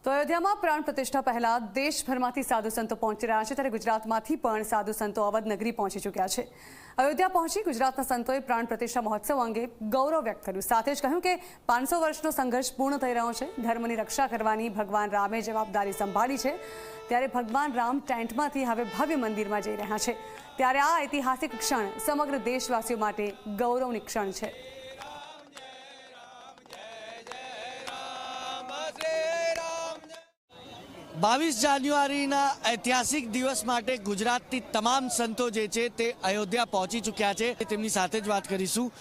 તો અયોધ્યામાં પ્રાણ પ્રતિષ્ઠા પહેલા દેશભરમાંથી સાધુ સંતો પહોંચી રહ્યા છે, ત્યારે ગુજરાતમાંથી પણ સાધુ સંતો અવધ નગરી પહોંચી ચૂક્યા છે। અયોધ્યા પહોંચી ગુજરાતના સંતોએ પ્રાણ પ્રતિષ્ઠા મહોત્સવ અંગે ગૌરવ વ્યક્ત કર્યું, સાથે જ કહ્યું કે 500 વર્ષનો સંઘર્ષ પૂર્ણ થઈ રહ્યો છે। ધર્મની રક્ષા કરવાની ભગવાન રામે જવાબદારી સંભાળી છે, ત્યારે ભગવાન રામ ટેન્ટમાંથી હવે ભવ્ય મંદિરમાં જઈ રહ્યા છે, ત્યારે આ ઐતિહાસિક ક્ષણ સમગ્ર દેશવાસીઓ માટે ગૌરવની ક્ષણ છે। 22 જાન્યુઆરીના ઐતિહાસિક દિવસ માટે ગુજરાતની તમામ સંતો જે છે તે અયોધ્યા પહોંચી ચૂક્યા છે। તેમની સાથે જ વાત કરીશું।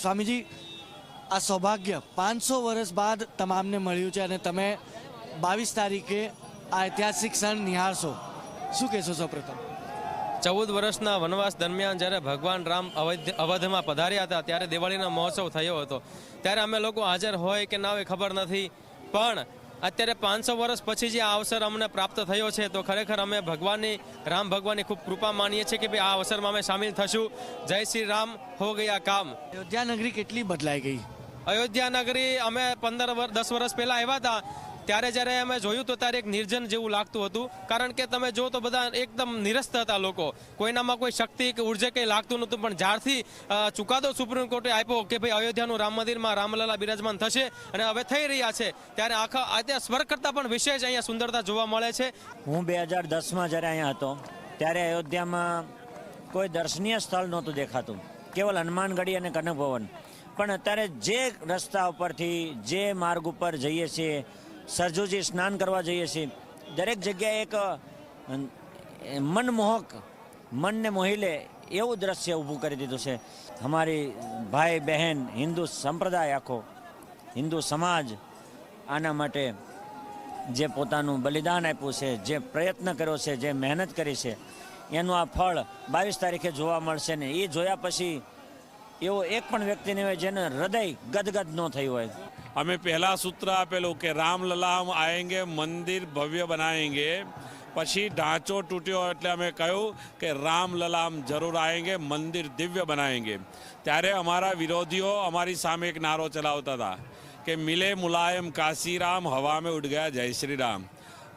સ્વામીજી, આ સૌભાગ્ય 500 વર્ષ બાદ તમામને મળ્યું છે અને તમે 22 તારીખે આ ઐતિહાસિક ક્ષણ નિહાળશો, શું કહેશો? સૌપ્રથમ 14 વર્ષના વનવાસ દરમિયાન જ્યારે ભગવાન રામ અવધમાં પધાર્યા હતા ત્યારે દિવાળીનો મહોત્સવ થયો હતો, ત્યારે અમે લોકો હાજર હોય કે ના હોય ખબર નથી, પણ અત્યારે 500 વર્ષ પછી જે આ અવસર અમને પ્રાપ્ત થયો છે તો ખરેખર અમે રામ ભગવાનની ખૂબ કૃપા માનીએ છીએ કે ભાઈ આ અવસરમાં અમે સામેલ થશું। જય શ્રી રામ હો ગયા કામ। અયોધ્યા નગરી કેટલી બદલાઈ ગઈ? અયોધ્યા નગરી અમે 10 વર્ષ પહેલાં આવ્યા હતા ત્યારે જ્યારે અમે જોયું તો ત્યારે એક નિર્જન જેવું લાગતું હતું, કારણ કે તમે જો તો બધા એકદમ નિરસ્ત હતા લોકો, કોઈનામાં કોઈ શક્તિ કે ઉર્જા કંઈ લાગતું નહોતું। પણ જ્યારથી ચુકાદો સુપ્રીમ કોર્ટે આપ્યો કે ભાઈ અયોધ્યાનું રામ મંદિરમાં રામલલા બિરાજમાન થશે અને હવે થઈ રહ્યા છે, ત્યારે આખા અત્યારે સ્વર્ગ કરતાં પણ વિશેષ અહીંયા સુંદરતા જોવા મળે છે। હું 2010માં જ્યારે અહીંયા હતો ત્યારે અયોધ્યામાં કોઈ દર્શનીય સ્થળ નહોતું દેખાતું, કેવલ હનુમાનગઢી અને કનક ભવન। પણ અત્યારે જે રસ્તા ઉપરથી જે માર્ગ ઉપર જઈએ છીએ, સરજુજી સ્નાન કરવા જઈએ છીએ, દરેક જગ્યાએ એક મનમોહક, મનને મોહી લે એવું દ્રશ્ય ઊભું કરી દીધું છે। અમારી ભાઈ બહેન હિન્દુ સંપ્રદાય, આખો હિન્દુ સમાજ આના માટે જે પોતાનું બલિદાન આપ્યું છે, જે પ્રયત્ન કર્યો છે, જે મહેનત કરી છે, એનું આ ફળ 22 તારીખે જોવા મળશે ને એ જોયા પછી એવો એક પણ વ્યક્તિ નહીં હોય જેને હૃદય ગદગદ ન થયું હોય। અમે પહેલા સૂત્ર આપેલું કે રામલલા હમ આएंगे, મંદિર ભવ્ય બનાएंगे, પછી ઢાંચો તૂટ્યો એટલે અમે કહ્યું કે રામલલા હમ જરૂર આएंगे, મંદિર દિવ્ય બનાएंगे। ત્યારે અમારા વિરોધીઓ અમારી સામે એક નારો ચલાવતા હતા કે મિલે મુલાયમ काशी राम, हवा में उड़ गया जय श्री राम।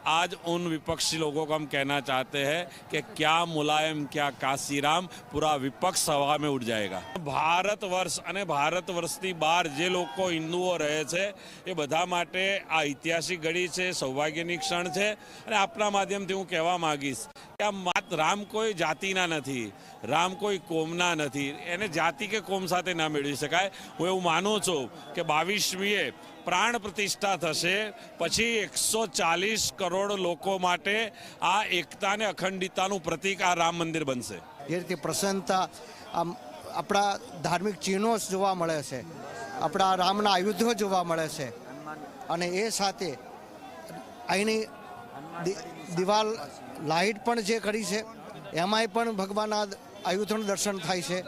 आज उन विपक्षी लोगों को हम कहना चाहते हैं कि क्या मुलायम, क्या काशी राम, पूरा विपक्ष हवा में उड़ जाएगा। भारत वर्ष અને ભારત વર્ષની બહાર જે લોકો હિન્દુઓ રહે છે એ બધા માટે આ ઐતિહાસિક ઘડી છે, સૌભાગ્યની ક્ષણ છે। અને આપના માધ્યમથી હું કહેવા માંગીશ કે આ માત્ર રામ કોઈ જાતિના નથી, રામ કોઈ કોમના નથી, એને જાતિ કે કોમ સાથે ના મેળવી શકાય। હું એવું માનું છું કે 22મીએ પ્રાણ પ્રતિષ્ઠા થશે પછી 140 કરોડ લોકો માટે આ એકતા અને અખંડિતતાનું પ્રતીક આ રામ મંદિર બનશે। જે રીતે પ્રસન્નતા આપણા ધાર્મિક ચિહ્નો જોવા મળે છે, આપણા રામના આયુધો જોવા મળે છે, અને એ સાથે અહીંની દિવાલ લાઇટ પણ જે કરી છે એમાંય પણ ભગવાનના આયુધોનું દર્શન થાય છે।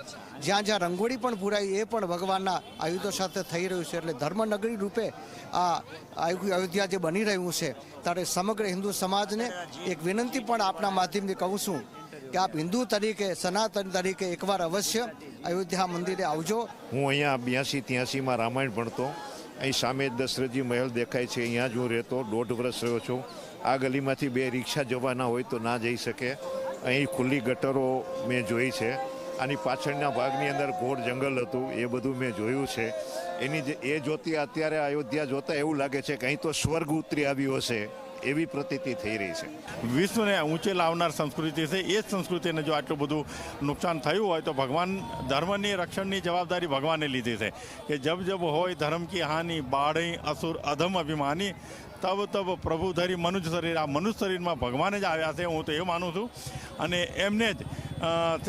જ્યાં જ્યાં રંગોળી પણ પૂરાઈ એ પણ ભગવાનના આયુધો સાથે થઈ રહ્યું છે। એટલે ધર્મનગરી રૂપે આ અયોધ્યા જે બની રહ્યું છે, ત્યારે સમગ્ર હિન્દુ સમાજને એક વિનંતી પણ આપના માધ્યમથી કહું છું કે આપ હિન્દુ તરીકે, સનાતન તરીકે એકવાર અવશ્ય અયોધ્યા મંદિરે આવજો। હું અહીંયા 82-83માં રામાયણ ભણતો, અહીં સામે દશરથજી મહેલ દેખાય છે, અહીંયા જ હું રહેતો, 1.5 વર્ષ રહ્યો છું। આ ગલીમાંથી 2 રિક્ષા જવાના હોય તો ના જઈ શકે, અહીં ખુલ્લી ગટરો મેં જોઈ છે। આની પાછળના ભાગની અંદર ઘોર જંગલ હતું, એ બધું મેં જોયું છે। એની એ જોતી અત્યારે અયોધ્યા જોતા એવું લાગે છે કે અહીં તો સ્વર્ગ ઉતરી આવ્યો હશે એવી પ્રતીતિ થઈ રહી છે। વિશ્વને ઊંચે લાવનાર સંસ્કૃતિ છે, એ જ સંસ્કૃતિને જો આટલું બધું નુકસાન થયું હોય તો ભગવાન ધર્મની રક્ષણની જવાબદારી ભગવાને લીધી છે કે જબ જબ હોય ધર્મ કી હાનિ, બાળે અસુર અધમ અભિમાની, તબ તબ પ્રભુ ધરી મનુષ્ય શરીર। આ મનુષ્ય શરીરમાં ભગવાને જ આવ્યા છે, હું તો એ માનું છું। અને એમને જ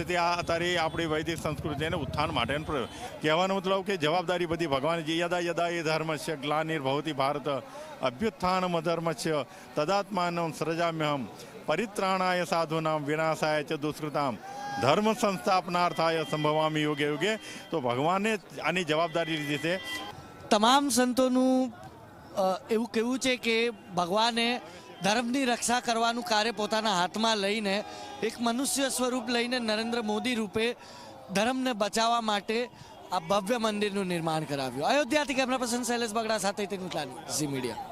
તે આ તારી આપણી વૈદિક સંસ્કૃતિને ઉત્થાન માટેનો પ્રયોગ કહેવાનો મતલબ કે જવાબદારી બધી ભગવાનજી। યદા યદા એ ધર્મસ્ય ગ્લાનિર્ભવતિ ભારત અભ્યુત્થાનમ અધર્મસ્ય તદાત્માનમ સૃજામ્યહમ પરિત્રાણાય સાધુનામ વિનાશાય ચ દુષ્કૃતામ ધર્મ સંસ્થાપનાર્થાય સંભવામી યુગે યુગે। તો ભગવાને આની જવાબદારી લીધી છે। તમામ સંતોનું એવું કહેવું છે કે ભગવાને ધર્મની રક્ષા કરવાનું કાર્ય પોતાના હાથમાં લઈને એક મનુષ્ય સ્વરૂપ લઈને નરેન્દ્ર મોદી રૂપે ધર્મને બચાવવા માટે આ ભવ્ય મંદિરનું નિર્માણ કરાવ્યું। અયોધ્યાથી કેમેરા પર્સન શૈલેષ બગડા સાથે ઝી મીડિયા।